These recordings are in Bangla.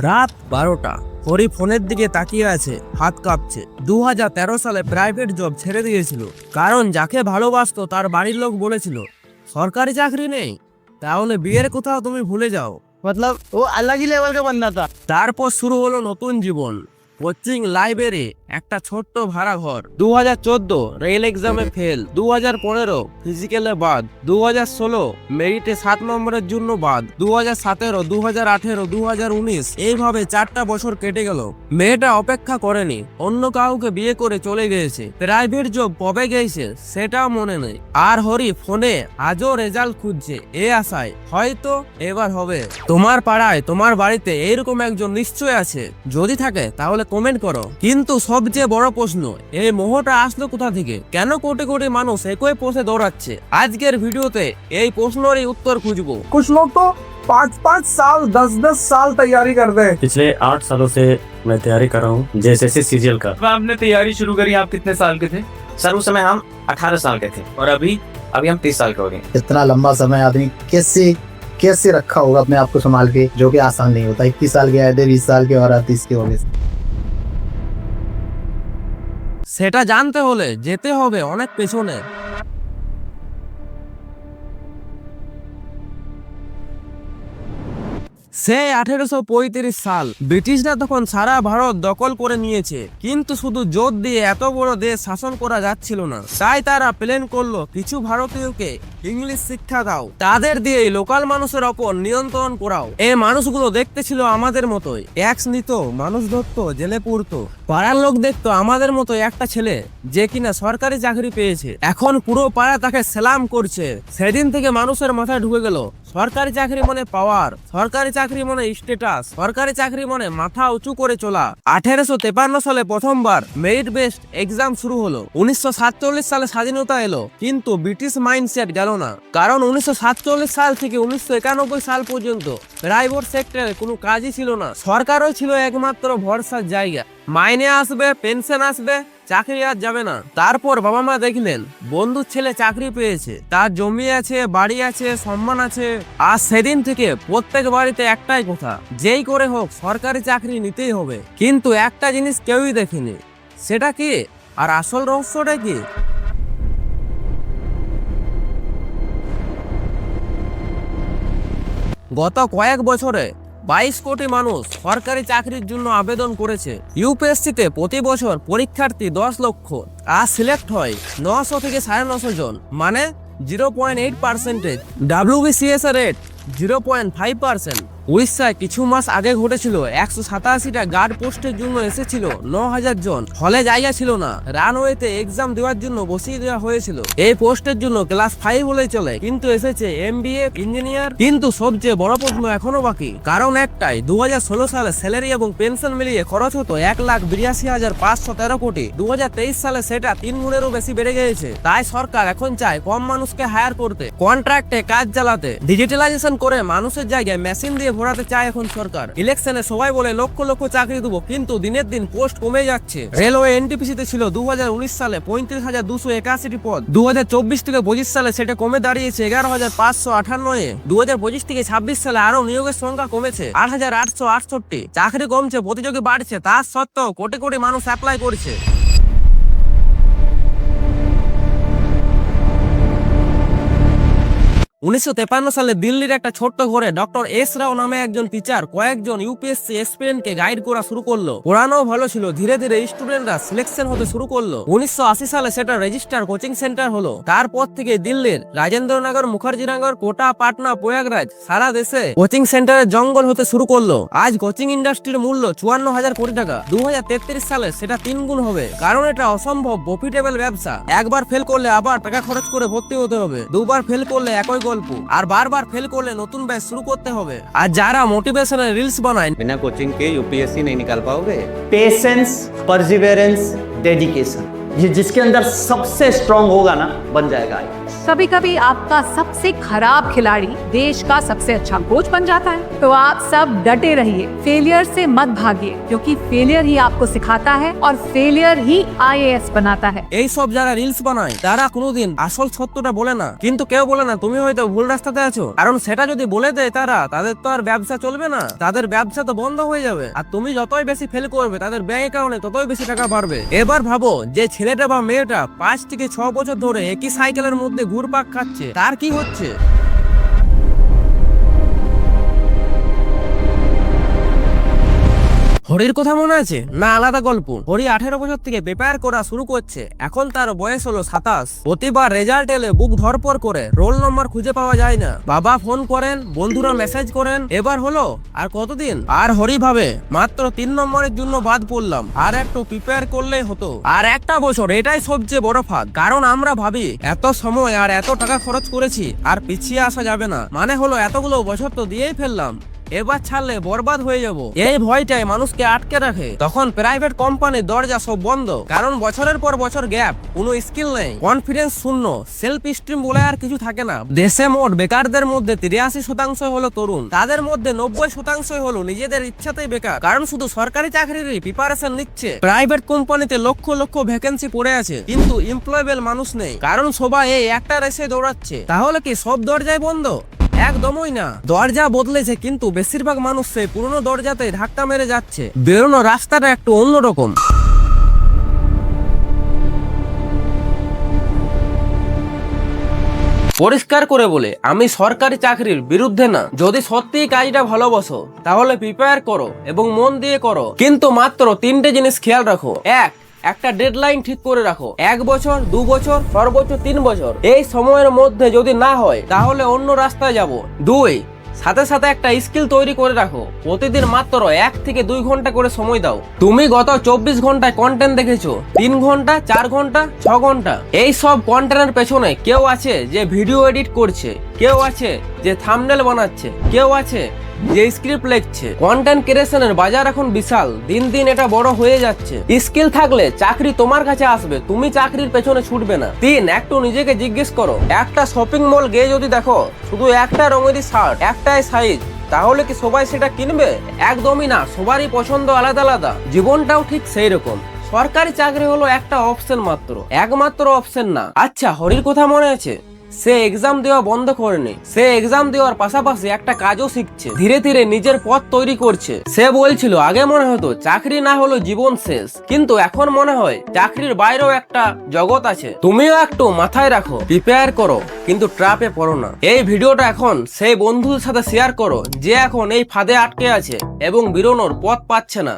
রাত 12টা। হরি ফোনের দিকে তাকিয়ে আছে, হাত কাঁপছে। 2013 সালে প্রাইভেট জব ছেড়ে দিয়েছিল, কারণ যাকে ভালোবাসতো তার বাড়ির লোক বলেছিল সরকারি চাকরি নেই, তাহলে বিয়ের কোথাও তুমি ভুলে যাও। मतलब वो अलग ही लेवल का बंदा था। তারপর শুরু হলো নতুন জীবন। কোচিং, লাইব্রেরি, একটা ছোট্ট ভাড়া ঘর। 2014 রেল এক্সামে ফেল, 2015 ফিজিক্যালে বাদ, 2016 মেরিটে 7 নম্বরের জন্য বাদ, 2017, 2018, 2019 এইভাবে 4টা বছর কেটে গেল। মেয়েটা অপেক্ষা করেনি, অন্য কাউকে বিয়ে করে চলে গিয়েছে। প্রাইভেট জব কবে গেছে সেটাও মনে নেই। আর হরি ফোনে আজও রেজাল্ট খুঁজছে, এ আশায় হয়তো এবার হবে। তোমার পাড়ায়, তোমার বাড়িতে এইরকম একজন নিশ্চয় আছে, যদি থাকে তাহলে কমেন্ট করো। কিন্তু সবচেয়ে বড় প্রশ্ন, এই মোহটা আসলো কোথা থেকে? কেন কোটি কোটি মানুষ একই পথে দৌড়াচ্ছে? আজকের ভিডিওতে এই প্রশ্নেরই উত্তর খুঁজবো। कुछ लोग तो 5-5 साल 10-10 साल तैयारी करते हैं। पिछले 8 सालों से मैं तैयारी कर रहा हूँ JSS सीजीएल का। आपने तैयारी शुरू करी, आप कितने साल के थे? सर उस समय हम 18 साल के थे और अभी अभी हम 30 साल के हो गए। इतना लंबा समय आदमी कैसे रखा होगा अपने आप को संभाल के, जो कि आसान नहीं होता। 21 साल के आए थे, 20 साल के और 30 के हो गए। সেটা জানতে হলে যেতে হবে অনেক পেছনে। সে 1835 সাল। ব্রিটিশরা তখন সারা ভারত দখল করে নিয়েছে, কিন্তু শুধু জোর দিয়ে এত বড় দেশ শাসন করা যাচ্ছিল না। তাই তারা প্ল্যান করলো কিছু ভারতীয়কে ইংলিশ শিক্ষা দাও, তাদের দিয়ে লোকাল মানুষের ওপর নিয়ন্ত্রণ করাও। এই মানুষগুলো দেখতে ছিল আমাদের মতোই, ট্যাক্স নিত, মানুষ ধরতো, জেলে পুরতো। পাড়ার লোক দেখতো আমাদের মতো একটা ছেলে যে কিনা সরকারি চাকরি পেয়েছে, এখন পুরো পাড়া তাকে সালাম করছে। সেদিন থেকে মানুষের মাথায় ঢুকে গেল সরকারি চাকরি মানে পাওয়ার, সরকারি চাকরি মানে স্ট্যাটাস, সরকারি চাকরি মানে মাথা উঁচু করে চলা। 1853 সালে প্রথমবার মেরিট বেসড এক্সাম শুরু হলো। 1947 সালে স্বাধীনতা এলো, কিন্তু ব্রিটিশ মাইন্ডসেট গেল না। কারণ 1947 সাল থেকে 1991 সাল পর্যন্ত প্রাইভেট সেক্টরে কোনো কাজই ছিল না। সরকারও ছিল একমাত্র ভরসার জায়গা। মাইনে আসবে, পেনশন আসবে, চাকরি আর যাবে না। তারপর বাবা মা দেখলেন বন্ধুর ছেলে চাকরি পেয়েছে, তার জমি আছে, বাড়ি আছে, সম্মান আছে। আর সেদিন থেকে প্রত্যেক বাড়িতে একটাই কথা, যেই করে হোক সরকারি চাকরি নিতেই হবে। কিন্তু একটা জিনিস কেউই দেখেনি, সেটা কি? আর আসল রহস্যটা কি? গত কয়েক বছরে 22 কোটি মানুষ সরকারি চাকরির জন্য আবেদন করেছে। ইউপিএসসিতে প্রতি বছর পরীক্ষার্থী 10 লক্ষ, আর সিলেক্ট হয় 900 থেকে 950 জন, মানে 0.8%। WBCS এর রেট 0.5%। উড়িষ্যায় কিছু মাস আগে ঘটেছিল 187টা গার্ড পোস্টের জন্য এসেছিল 9000 জন, হলে জায়গা ছিল না, রানওয়েতে এক্সাম দেওয়ার জন্য বসিয়ে দেওয়া হয়েছিল। এই পোস্টের জন্য ক্লাস 5 হলেই চলে, কিন্তু এসেছে MBA, ইঞ্জিনিয়ার। কিন্তু সবচেয়ে বড় প্রশ্ন এখনো বাকি, কারণ একটাই, 2016 সালে স্যালারি এবং পেনশন মিলিয়ে খরচ হতো 1,82,513 কোটি। 2023 সালে সেটা 3 গুণেরও বেশি বেড়ে গিয়েছে। তাই সরকার এখন চায় কম মানুষকে হায়ার করতে, কন্ট্রাক্টে কাজ চালাতে, ডিজিটালাইজেশন করে মানুষের জায়গায় মেশিন দিয়ে ভরাতে চায় এখন সরকার। ইলেকশনে সবাই বলে লক্ষ লক্ষ চাকরি দেবো, কিন্তু দিনের দিন পোস্ট কমে যাচ্ছে। রেলওয়ে এনটিপিসিতে ছিল 2019 সালে 35,281টি পদ, 2024 থেকে 25 সালে সেটা কমে দাঁড়িয়েছে 11,558-এ। 2025 থেকে 26 সালে আরো নিয়োগের সংখ্যা কমেছে 8,868। চাকরি কমছে, প্রতিযোগী বাড়ছে, তার সত্ত্বেও কোটি কোটি মানুষ অ্যাপ্লাই করছে। 1953 সালে দিল্লির একটা ছোট্ট ঘরে ডক্টর এস রাও নামে একজন টিচার কয়েকজন ইউপিএসসি এসপিরেন্টকে গাইড করা শুরু করলো। পড়ানো ভালো ছিল, ধীরে ধীরে স্টুডেন্টরা সিলেকশন হতে শুরু করলো। 1980 সালে সেটা রেজিস্টার কোচিং সেন্টার হলো। তারপর থেকে দিল্লির রাজেন্দ্রনগর, মুখার্জিনগর, কোটা, পাটনা, প্রয়াগরাজ, সারা দেশে কোচিং সেন্টারের জঙ্গল হতে শুরু করলো। আজ কোচিং ইন্ডাস্ট্রির মূল্য 54,000 কোটি টাকা। 2033 সালে সেটা 3 গুণ হবে, কারণ এটা অসম্ভব প্রফিটেবল ব্যবসা। একবার ফেল করলে আবার টাকা খরচ করে ভর্তি হতে হবে, দুবার ফেল করলে একই গল্প, আর বারবার ফেল করলে নতুন ব্যাচ শুরু করতে হবে। আর যারা মোটিভেশনাল রিলস বানায়, बिना कोचिंग के यूपीएससी नहीं निकाल पाओगे। पेशेंस, परसिवेरेंस, डेडिकेशन, ये जिसके अंदर सबसे स्ट्रांग होगा ना, बन जाएगा IAS। कभी कभी आपका सबसे खराब खिलाड़ी देश का सबसे अच्छा कोच बन जाता है। तो आप सब डटे रहिए, फेलियर से मत भागिए, क्योंकि फेलियर ही आपको सिखाता है और फेलियर ही IAS बनाता है। এই সব যারা রিলস বানায় তারা কোনোদিন আসল সত্যটা বলে না, কিন্তু কেউ বলে না তুমি হয়তো ভুল রাস্তাতে আছো, কারণ সেটা যদি বলে দেয় তারা, তাদের তো আর ব্যবসা চলবে না, তাদের ব্যবসা তো বন্ধ হয়ে যাবে। আর তুমি যতই বেশি ফেল করবে তাদের ব্যাংক অ্যাকাউন্টে ততই বেশি টাকা বাড়বে। এবার ভাবো যে ছেলেটা বা মেয়েটা 5 থেকে 6 বছর ধরে একই সাইকেলের মধ্যে ঘুরপাক খাচ্ছে, তার কি হচ্ছে? হরির কথা মনে আছে না? আলাদা গল্প। হরি 18 বছর থেকে প্রিপেয়ার করা শুরু করছে, এখন তার বয়স হলো 27। প্রতিবার রেজাল্ট এলে বুক ধরপর করে, রোল নম্বর খুঁজে পাওয়া যায় না। বাবা ফোন করেন, বন্ধুরা মেসেজ করেন, এবার হলো আর কতদিন? আর হরি ভাবে মাত্র 3 নম্বরের জন্য বাদ পড়লাম, আর একটু প্রিপেয়ার করলেই হতো। আর একটা বছর, এটাই সবচেয়ে বড় ফাঁদ। কারণ আমরা ভাবি এত সময় আর এত টাকা খরচ করেছি আর পিছিয়ে আসা যাবে না, মানে হলো এতগুলো বছর তো দিয়েই ফেললাম, এবার ছাড়লে বরবাদ হয়ে যাব। এই ভয়টাই মানুষকে আটকে রাখে। তখন প্রাইভেট কোম্পানির দরজা সব বন্ধ, কারণ বছরের পর বছর গ্যাপ, কোনো স্কিল নেই, কনফিডেন্স শূন্য, সেলফ স্টিম বলে আর কিছু থাকে না। দেশে মোট বেকারদের মধ্যে 83% হলো তরুণ, তাদের মধ্যে 90% হলো নিজেদের ইচ্ছাতেই বেকার, কারণ শুধু সরকারি চাকরিরই প্রিপারেশন নিচ্ছে। প্রাইভেট কোম্পানিতে লক্ষ লক্ষ ভ্যাকেন্সি পড়ে আছে, কিন্তু এমপ্লয়েবল মানুষ নেই, কারণ সবাই এই একটা রেসে দৌড়াচ্ছে। তাহলে কি সব দরজায় বন্ধ? একদমই না, দরজা বদলেছে, কিন্তু বেশিরভাগ মানুষ সেই পুরনো দরজাতে ধাক্কা মেরে যাচ্ছে। বেরোনো রাস্তাটা একটু অন্যরকম। পরিষ্কার করে বলে, আমি সরকারি চাকরির বিরুদ্ধে না। যদি সত্যিই কাজটা ভালোবাসো তাহলে প্রিপেয়ার করো এবং মন দিয়ে করো, কিন্তু মাত্র 3টে জিনিস খেয়াল রাখো। একটা ডেডলাইন ঠিক করে রাখো, 1 বছর, 2 বছর, সর্বোচ্চ 3 বছর। এই সময়ের মধ্যে যদি না হয় তাহলে অন্য রাস্তায় যাব। 2, সাথে সাথে একটা স্কিল তৈরি করে রাখো। প্রতিদিন মাত্র 1 থেকে 2 ঘন্টা করে সময় দাও। তুমি গত 24 ঘন্টায় কন্টেন্ট দেখেছো, 3 ঘন্টা, 4 ঘন্টা, 6 ঘন্টা। এই সব কন্টেন্টের পেছনে কেউ আছে যে ভিডিও এডিট করছে, কেউ আছে যে থাম্বনেল বানাচ্ছে, কেউ আছে যে স্ক্রিপ্ট লিখছে। কন্টেন্ট ক্রিয়েশনের বাজার এখন বিশাল, দিন দিন এটা বড় হয়ে যাচ্ছে। স্কিল থাকলে চাকরি তোমার কাছে আসবে, তুমি চাকরির পেছনে ছুটবে না। 3, একটু নিজেকে জিজ্ঞেস করো, একটা শপিং মল গিয়ে যদি দেখো শুধু একটা রঙেরই শার্ট, একটাই সাইজ, তাহলে কি সবাই সেটা কিনবে? একদমই না, সবারই পছন্দ আলাদা আলাদা। জীবনটাও ঠিক সেই রকম। সরকারি চাকরি হলো একটা অপশন মাত্র, একমাত্র অপশন না। আচ্ছা, হরির কথা মনে আছে? সে এক্সাম দেওয়া বন্ধ করেনি, সে এক্সাম দেওয়ার পাশাপাশি একটা কাজও শিখছে, ধীরে ধীরে নিজের পথ তৈরি করছে। সে বলছিল আগে মনে হতো চাকরি না হলো জীবন শেষ, কিন্তু এখন মনে হয় চাকরির বাইরেও একটা জগৎ আছে। তুমিও একটু মাথায় রাখো, প্রিপেয়ার করো, কিন্তু ট্র্যাপে পড়ো না। এই ভিডিওটা এখন সেই বন্ধুদের সাথে শেয়ার করো যে এখন এই ফাঁদে আটকে আছে এবং বেরোনোর পথ পাচ্ছে না।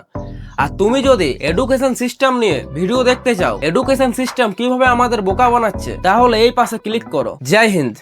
আর তুমি যদি এডুকেশন সিস্টেম নিয়ে ভিডিও দেখতে চাও, এডুকেশন সিস্টেম কিভাবে আমাদের বোকা বানাচ্ছে, তাহলে এই পাশে ক্লিক করো। জয় হিন্দ।